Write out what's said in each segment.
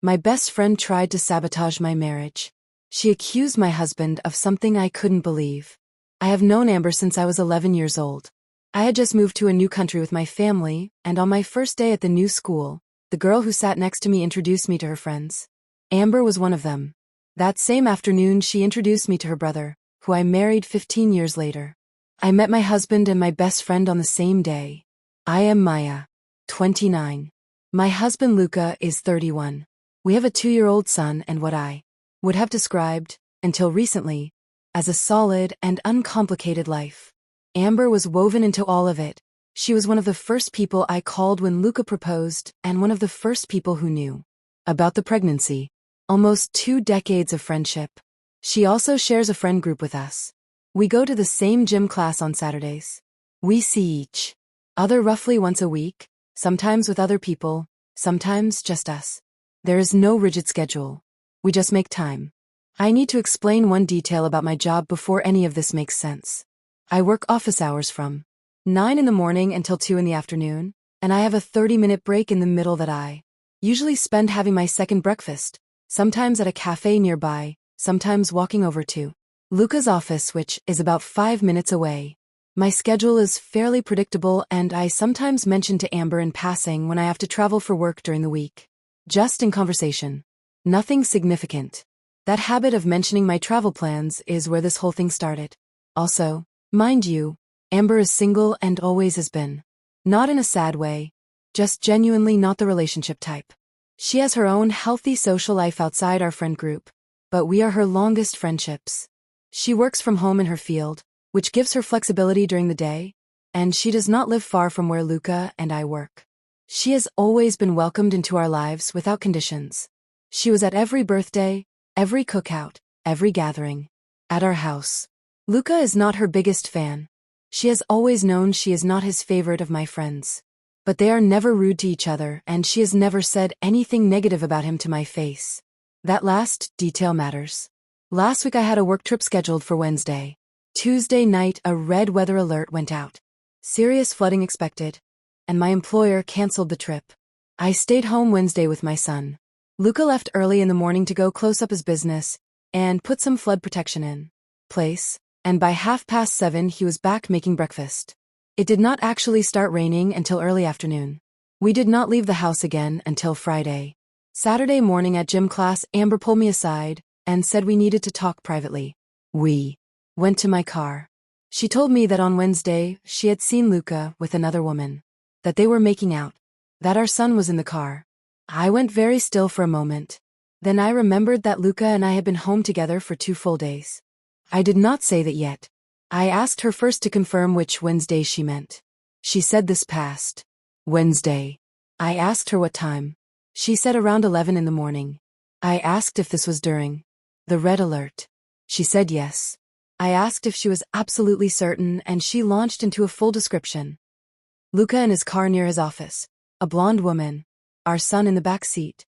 My best friend tried to sabotage my marriage. She accused my husband of something I couldn't believe. I have known Amber since I was 11 years old. I had just moved to a new country with my family, and on my first day at the new school, the girl who sat next to me introduced me to her friends. Amber was one of them. That same afternoon she introduced me to her brother, who I married 15 years later. I met my husband and my best friend on the same day. I am Maya, 29. My husband Luca is 31. We have a 2-year-old son and what I would have described, until recently, as a solid and uncomplicated life. Amber was woven into all of it. She was one of the first people I called when Luca proposed and one of the first people who knew about the pregnancy. Almost 2 decades of friendship. She also shares a friend group with us. We go to the same gym class on Saturdays. We see each other roughly once a week, sometimes with other people, sometimes just us. There is no rigid schedule. We just make time. I need to explain one detail about my job before any of this makes sense. I work office hours from 9 in the morning until 2 in the afternoon, and I have a 30-minute break in the middle that I usually spend having my second breakfast, sometimes at a cafe nearby, sometimes walking over to Luca's office, which is about 5 minutes away. My schedule is fairly predictable, and I sometimes mention to Amber in passing when I have to travel for work during the week. Just in conversation. Nothing significant. That habit of mentioning my travel plans is where this whole thing started. Also, mind you, Amber is single and always has been. Not in a sad way, just genuinely not the relationship type. She has her own healthy social life outside our friend group, but we are her longest friendships. She works from home in her field, which gives her flexibility during the day, and she does not live far from where Luca and I work. She has always been welcomed into our lives without conditions. She was at every birthday, every cookout, every gathering. At our house. Luca is not her biggest fan. She has always known she is not his favorite of my friends. But they are never rude to each other, and she has never said anything negative about him to my face. That last detail matters. Last week I had a work trip scheduled for Wednesday. Tuesday night a red weather alert went out. Serious flooding expected. And my employer canceled the trip. I stayed home Wednesday with my son. Luca left early in the morning to go close up his business and put some flood protection in place, and by 7:30 he was back making breakfast. It did not actually start raining until early afternoon. We did not leave the house again until Friday. Saturday morning at gym class, Amber pulled me aside and said we needed to talk privately. We went to my car. She told me that on Wednesday she had seen Luca with another woman, that they were making out, that our son was in the car. I went very still for a moment. Then I remembered that Luca and I had been home together for 2 full days. I did not say that yet. I asked her first to confirm which Wednesday she meant. She said this past Wednesday. I asked her what time. She said around 11 in the morning. I asked if this was during the red alert. She said yes. I asked if she was absolutely certain, and she launched into a full description. Luca in his car near his office, a blonde woman, our son in the back seat,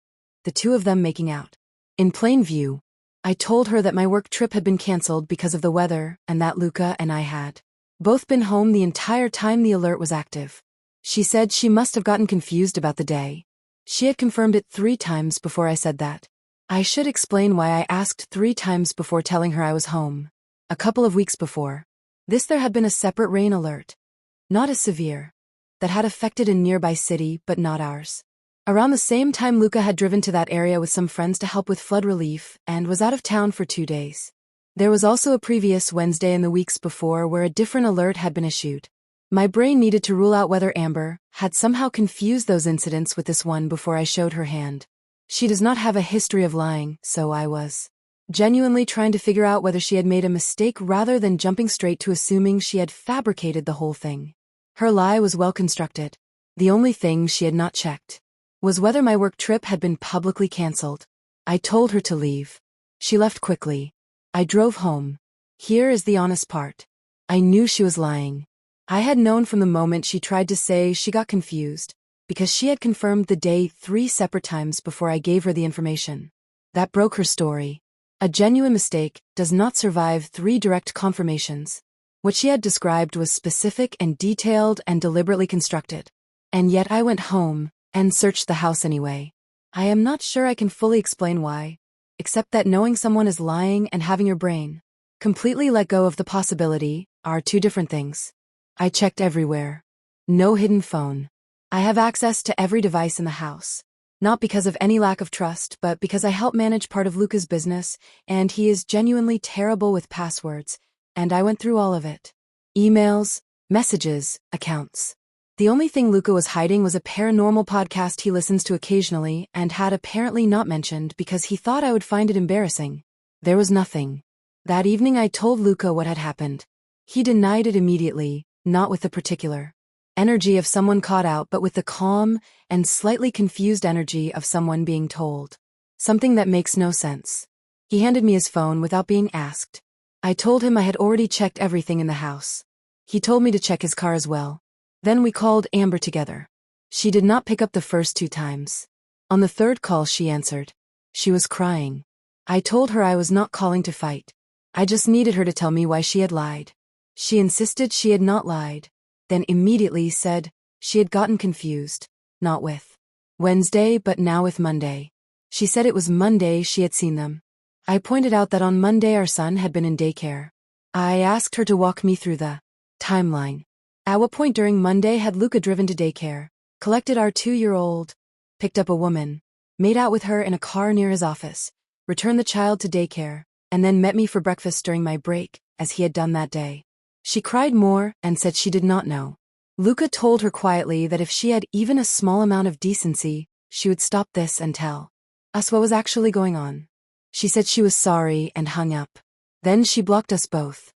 the 2 of them making out. In plain view. I told her that my work trip had been canceled because of the weather and that Luca and I had both been home the entire time the alert was active. She said she must have gotten confused about the day. She had confirmed it 3 times before I said that. I should explain why I asked 3 times before telling her I was home. A couple of weeks before this there had been a separate rain alert. Not as severe. That had affected a nearby city but not ours. Around the same time Luca had driven to that area with some friends to help with flood relief and was out of town for 2 days. There was also a previous Wednesday in the weeks before where a different alert had been issued. My brain needed to rule out whether Amber had somehow confused those incidents with this one before I showed her hand. She does not have a history of lying, so I was genuinely trying to figure out whether she had made a mistake rather than jumping straight to assuming she had fabricated the whole thing. Her lie was well constructed. The only thing she had not checked was whether my work trip had been publicly canceled. I told her to leave. She left quickly. I drove home. Here is the honest part. I knew she was lying. I had known from the moment she tried to say she got confused, because she had confirmed the day 3 separate times before I gave her the information. That broke her story. A genuine mistake does not survive 3 direct confirmations. What she had described was specific and detailed and deliberately constructed. And yet I went home and searched the house anyway. I am not sure I can fully explain why, except that knowing someone is lying and having your brain completely let go of the possibility are two different things. I checked everywhere. No hidden phone. I have access to every device in the house. Not because of any lack of trust, but because I help manage part of Luca's business, and he is genuinely terrible with passwords, and I went through all of it. Emails, messages, accounts. The only thing Luca was hiding was a paranormal podcast he listens to occasionally and had apparently not mentioned because he thought I would find it embarrassing. There was nothing. That evening I told Luca what had happened. He denied it immediately, not with the particular energy of someone caught out, but with the calm and slightly confused energy of someone being told something that makes no sense. He handed me his phone without being asked. I told him I had already checked everything in the house. He told me to check his car as well. Then we called Amber together. She did not pick up the first 2 times. On the 3rd call she answered. She was crying. I told her I was not calling to fight. I just needed her to tell me why she had lied. She insisted she had not lied, then immediately said she had gotten confused, not with Wednesday but now with Monday. She said it was Monday she had seen them. I pointed out that on Monday our son had been in daycare. I asked her to walk me through the timeline. At what point during Monday had Luca driven to daycare, collected our 2-year-old, picked up a woman, made out with her in a car near his office, returned the child to daycare, and then met me for breakfast during my break, as he had done that day. She cried more and said she did not know. Luca told her quietly that if she had even a small amount of decency, she would stop this and tell us what was actually going on. She said she was sorry and hung up. Then she blocked us both.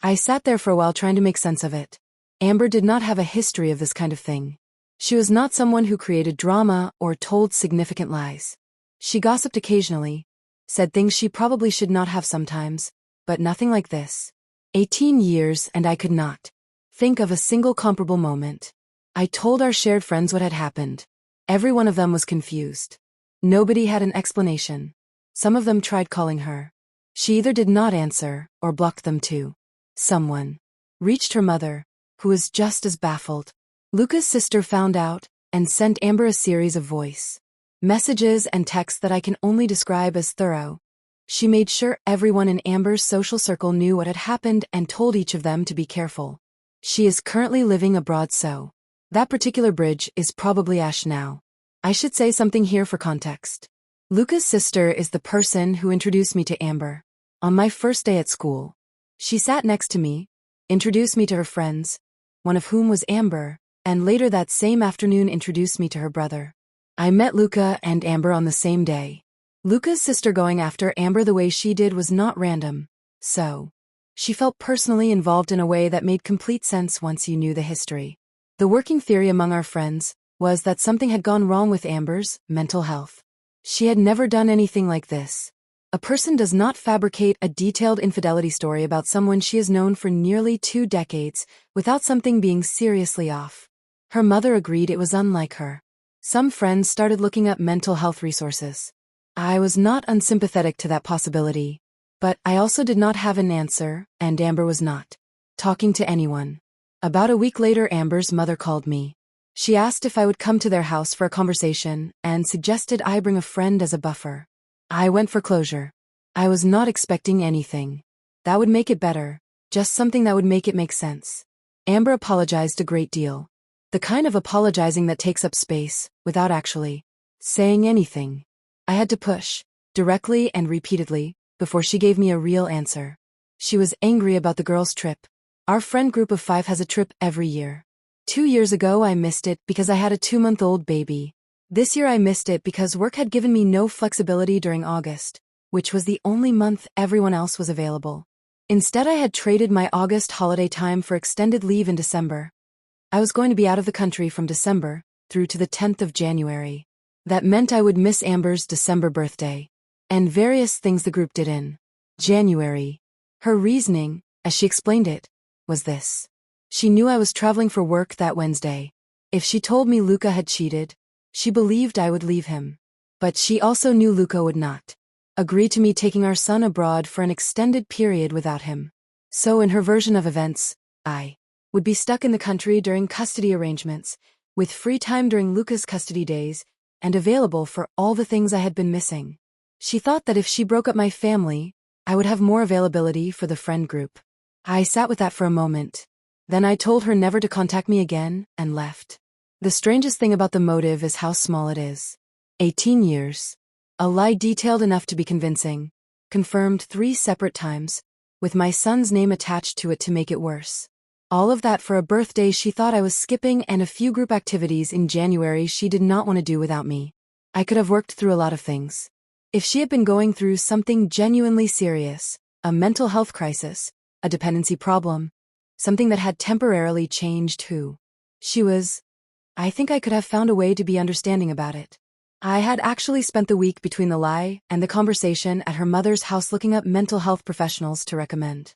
I sat there for a while trying to make sense of it. Amber did not have a history of this kind of thing. She was not someone who created drama or told significant lies. She gossiped occasionally, said things she probably should not have sometimes, but nothing like this. 18 years and I could not think of a single comparable moment. I told our shared friends what had happened. Every one of them was confused. Nobody had an explanation. Some of them tried calling her. She either did not answer or blocked them too. Someone reached her mother, who was just as baffled. Luca's sister found out and sent Amber a series of voice messages and texts that I can only describe as thorough. She made sure everyone in Amber's social circle knew what had happened and told each of them to be careful. She is currently living abroad, so that particular bridge is probably ash now. I should say something here for context. Luca's sister is the person who introduced me to Amber. On my first day at school, she sat next to me, introduced me to her friends, one of whom was Amber, and later that same afternoon introduced me to her brother. I met Luca and Amber on the same day. Luca's sister going after Amber the way she did was not random, so she felt personally involved in a way that made complete sense once you knew the history. The working theory among our friends was that something had gone wrong with Amber's mental health. She had never done anything like this. A person does not fabricate a detailed infidelity story about someone she has known for nearly 2 decades without something being seriously off. Her mother agreed it was unlike her. Some friends started looking up mental health resources. I was not unsympathetic to that possibility, but I also did not have an answer, and Amber was not talking to anyone. About a week later, Amber's mother called me. She asked if I would come to their house for a conversation and suggested I bring a friend as a buffer. I went for closure. I was not expecting anything that would make it better, just something that would make it make sense. Amber apologized a great deal. The kind of apologizing that takes up space, without actually saying anything. I had to push, directly and repeatedly, before she gave me a real answer. She was angry about the girls' trip. Our friend group of 5 has a trip every year. 2 years ago I missed it because I had a 2-month-old baby. This year I missed it because work had given me no flexibility during August, which was the only month everyone else was available. Instead I had traded my August holiday time for extended leave in December. I was going to be out of the country from December through to the 10th of January. That meant I would miss Amber's December birthday, and various things the group did in January. Her reasoning, as she explained it, was this. She knew I was traveling for work that Wednesday. If she told me Luca had cheated, she believed I would leave him. But she also knew Luca would not agree to me taking our son abroad for an extended period without him. So in her version of events, I would be stuck in the country during custody arrangements, with free time during Luca's custody days, and available for all the things I had been missing. She thought that if she broke up my family, I would have more availability for the friend group. I sat with that for a moment. Then I told her never to contact me again and left. The strangest thing about the motive is how small it is. 18 years. A lie detailed enough to be convincing. Confirmed 3 separate times, with my son's name attached to it to make it worse. All of that for a birthday she thought I was skipping and a few group activities in January she did not want to do without me. I could have worked through a lot of things. If she had been going through something genuinely serious, a mental health crisis, a dependency problem, something that had temporarily changed who she was, I think I could have found a way to be understanding about it. I had actually spent the week between the lie and the conversation at her mother's house looking up mental health professionals to recommend.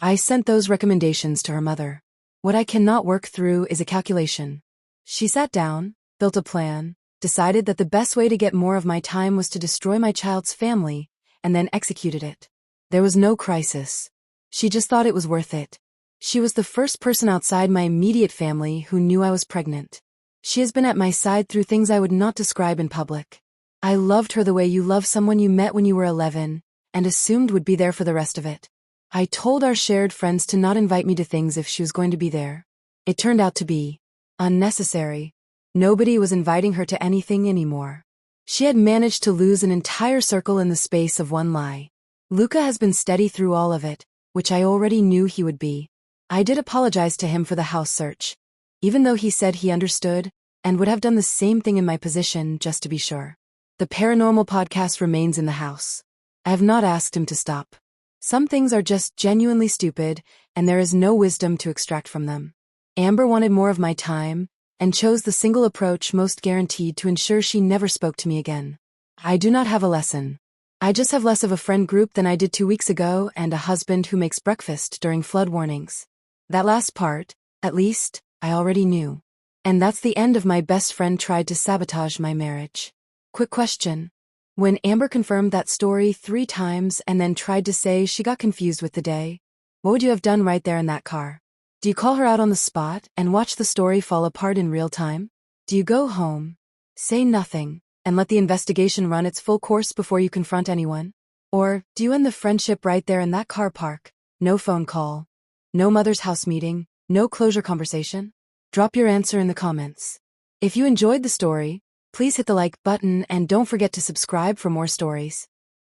I sent those recommendations to her mother. What I cannot work through is a calculation. She sat down, built a plan, decided that the best way to get more of my time was to destroy my child's family, and then executed it. There was no crisis. She just thought it was worth it. She was the first person outside my immediate family who knew I was pregnant. She has been at my side through things I would not describe in public. I loved her the way you love someone you met when you were 11, and assumed would be there for the rest of it. I told our shared friends to not invite me to things if she was going to be there. It turned out to be unnecessary. Nobody was inviting her to anything anymore. She had managed to lose an entire circle in the space of one lie. Luca has been steady through all of it, which I already knew he would be. I did apologize to him for the house search, even though he said he understood and would have done the same thing in my position just to be sure. The paranormal podcast remains in the house. I have not asked him to stop. Some things are just genuinely stupid, and there is no wisdom to extract from them. Amber wanted more of my time, and chose the single approach most guaranteed to ensure she never spoke to me again. I do not have a lesson. I just have less of a friend group than I did 2 weeks ago and a husband who makes breakfast during flood warnings. That last part, at least, I already knew. And that's the end of my best friend tried to sabotage my marriage. Quick question. When Amber confirmed that story 3 times and then tried to say she got confused with the day, what would you have done right there in that car? Do you call her out on the spot and watch the story fall apart in real time? Do you go home, say nothing, and let the investigation run its full course before you confront anyone? Or do you end the friendship right there in that car park? No phone call, no mother's house meeting, no closure conversation? Drop your answer in the comments. If you enjoyed the story, please hit the like button and don't forget to subscribe for more stories.